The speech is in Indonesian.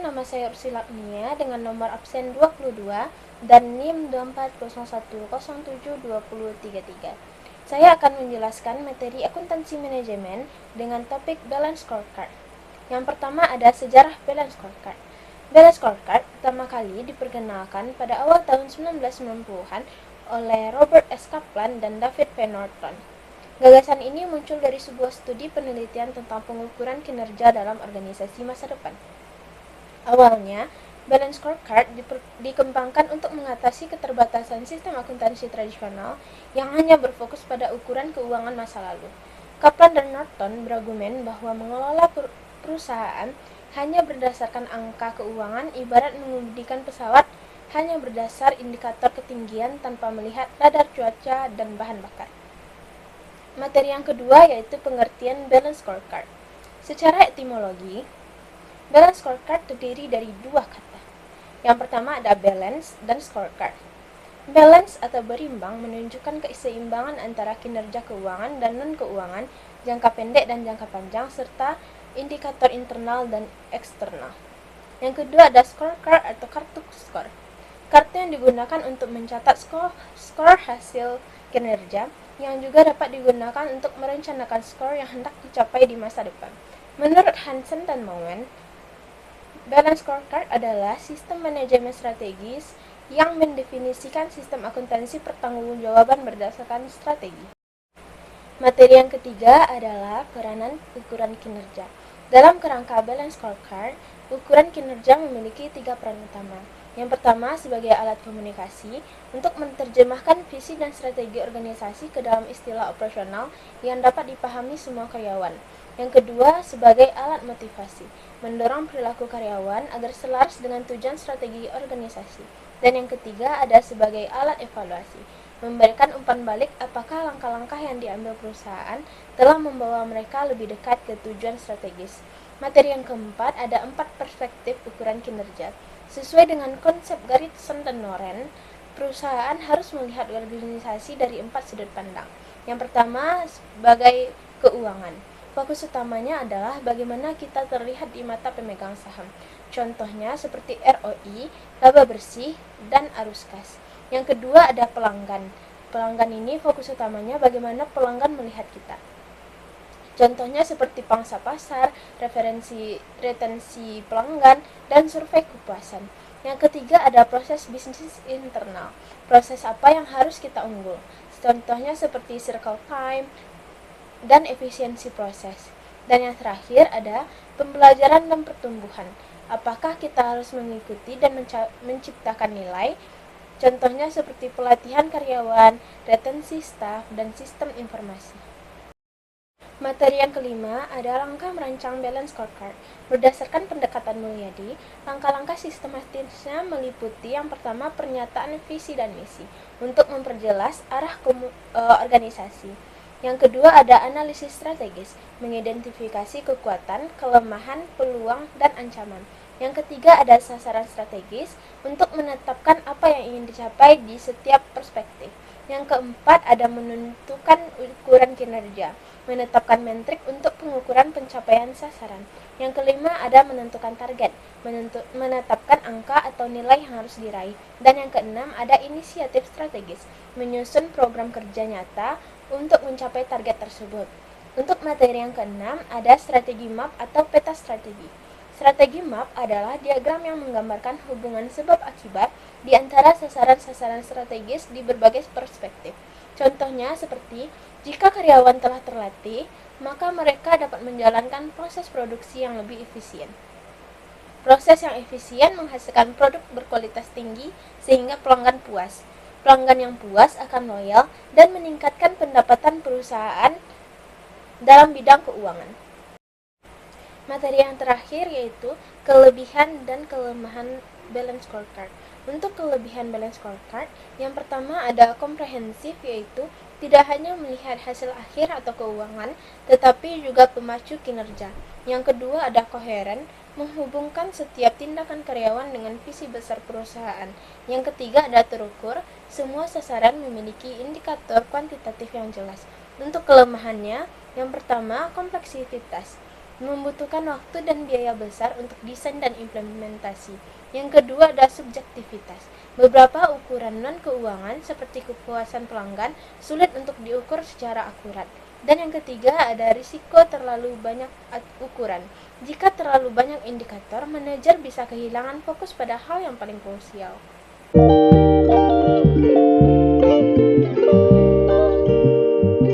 nama saya Ursula Agnia dengan nomor absen 22 dan NIM 2401072033. Saya akan menjelaskan materi akuntansi manajemen dengan topik Balance Scorecard. Yang pertama ada sejarah Balance Scorecard. Balance Scorecard pertama kali diperkenalkan pada awal tahun 1990-an oleh Robert S. Kaplan dan David P. Norton. Gagasan ini muncul dari sebuah studi penelitian tentang pengukuran kinerja dalam organisasi masa depan. Awalnya, Balance Scorecard dikembangkan untuk mengatasi keterbatasan sistem akuntansi tradisional yang hanya berfokus pada ukuran keuangan masa lalu. Kaplan dan Norton berargumen bahwa mengelola perusahaan hanya berdasarkan angka keuangan ibarat mengemudikan pesawat hanya berdasar indikator ketinggian tanpa melihat radar cuaca dan bahan bakar. Materi yang kedua yaitu pengertian Balance Scorecard. Secara etimologi, Balance Scorecard terdiri dari dua kata. Yang pertama ada balance dan scorecard. Balance atau berimbang menunjukkan keseimbangan antara kinerja keuangan dan non-keuangan, jangka pendek dan jangka panjang, serta indikator internal dan eksternal. Yang kedua ada scorecard atau kartu skor. Kartu yang digunakan untuk mencatat skor hasil kinerja yang juga dapat digunakan untuk merencanakan skor yang hendak dicapai di masa depan. Menurut Hansen dan Mowen, Balance Scorecard adalah sistem manajemen strategis yang mendefinisikan sistem akuntansi pertanggungjawaban berdasarkan strategi. Materi yang ketiga adalah peranan ukuran kinerja. Dalam kerangka Balance Scorecard, ukuran kinerja memiliki 3 peran utama. Yang pertama sebagai alat komunikasi untuk menerjemahkan visi dan strategi organisasi ke dalam istilah operasional yang dapat dipahami semua karyawan. Yang kedua sebagai alat motivasi, mendorong perilaku karyawan agar selaras dengan tujuan strategi organisasi. Dan yang ketiga ada sebagai alat evaluasi, memberikan umpan balik apakah langkah-langkah yang diambil perusahaan telah membawa mereka lebih dekat ke tujuan strategis. Materi yang keempat ada 4 perspektif ukuran kinerja. Sesuai dengan konsep Garrison dan Noren, perusahaan harus melihat organisasi dari 4 sudut pandang. Yang pertama sebagai keuangan. Fokus utamanya adalah bagaimana kita terlihat di mata pemegang saham. Contohnya seperti ROI, laba bersih, dan arus kas. Yang kedua ada pelanggan. Pelanggan ini fokus utamanya bagaimana pelanggan melihat kita. Contohnya seperti pangsa pasar, retensi pelanggan, dan survei kepuasan. Yang ketiga ada proses bisnis internal. Proses apa yang harus kita unggul. Contohnya seperti circle time dan efisiensi proses. Dan yang terakhir ada pembelajaran dan pertumbuhan. Apakah kita harus mengikuti dan menciptakan nilai? Contohnya seperti pelatihan karyawan, retensi staf, dan sistem informasi. Materi yang kelima ada langkah merancang Balance Scorecard. Berdasarkan pendekatan Mulyadi, langkah-langkah sistematisnya meliputi yang pertama pernyataan visi dan misi untuk memperjelas arah organisasi. Yang kedua ada analisis strategis, mengidentifikasi kekuatan, kelemahan, peluang, dan ancaman. Yang ketiga ada sasaran strategis untuk menetapkan apa yang ingin dicapai di setiap perspektif. Yang keempat ada menentukan ukuran kinerja, menetapkan metrik untuk pengukuran pencapaian sasaran. Yang kelima ada menentukan target, menetapkan angka atau nilai yang harus diraih. Dan yang keenam ada inisiatif strategis, menyusun program kerja nyata untuk mencapai target tersebut. Untuk materi yang keenam ada strategi map atau peta strategi. Strategi map adalah diagram yang menggambarkan hubungan sebab akibat di antara sasaran-sasaran strategis di berbagai perspektif. Contohnya seperti jika karyawan telah terlatih, maka mereka dapat menjalankan proses produksi yang lebih efisien. Proses yang efisien menghasilkan produk berkualitas tinggi sehingga pelanggan puas. Pelanggan yang puas akan loyal dan meningkatkan pendapatan perusahaan dalam bidang keuangan. Materi yang terakhir yaitu kelebihan dan kelemahan Balance Scorecard. Untuk kelebihan Balance Scorecard, yang pertama ada komprehensif, yaitu tidak hanya melihat hasil akhir atau keuangan, tetapi juga pemacu kinerja. Yang kedua ada koheren, menghubungkan setiap tindakan karyawan dengan visi besar perusahaan. Yang ketiga ada terukur, semua sasaran memiliki indikator kuantitatif yang jelas. Untuk kelemahannya, yang pertama kompleksitas. membutuhkan waktu dan biaya besar untuk desain dan implementasi. Yang kedua ada subjektivitas. Beberapa ukuran non-keuangan seperti kepuasan pelanggan sulit untuk diukur secara akurat. Dan yang ketiga ada risiko terlalu banyak ukuran. Jika terlalu banyak indikator, manajer bisa kehilangan fokus pada hal yang paling krusial.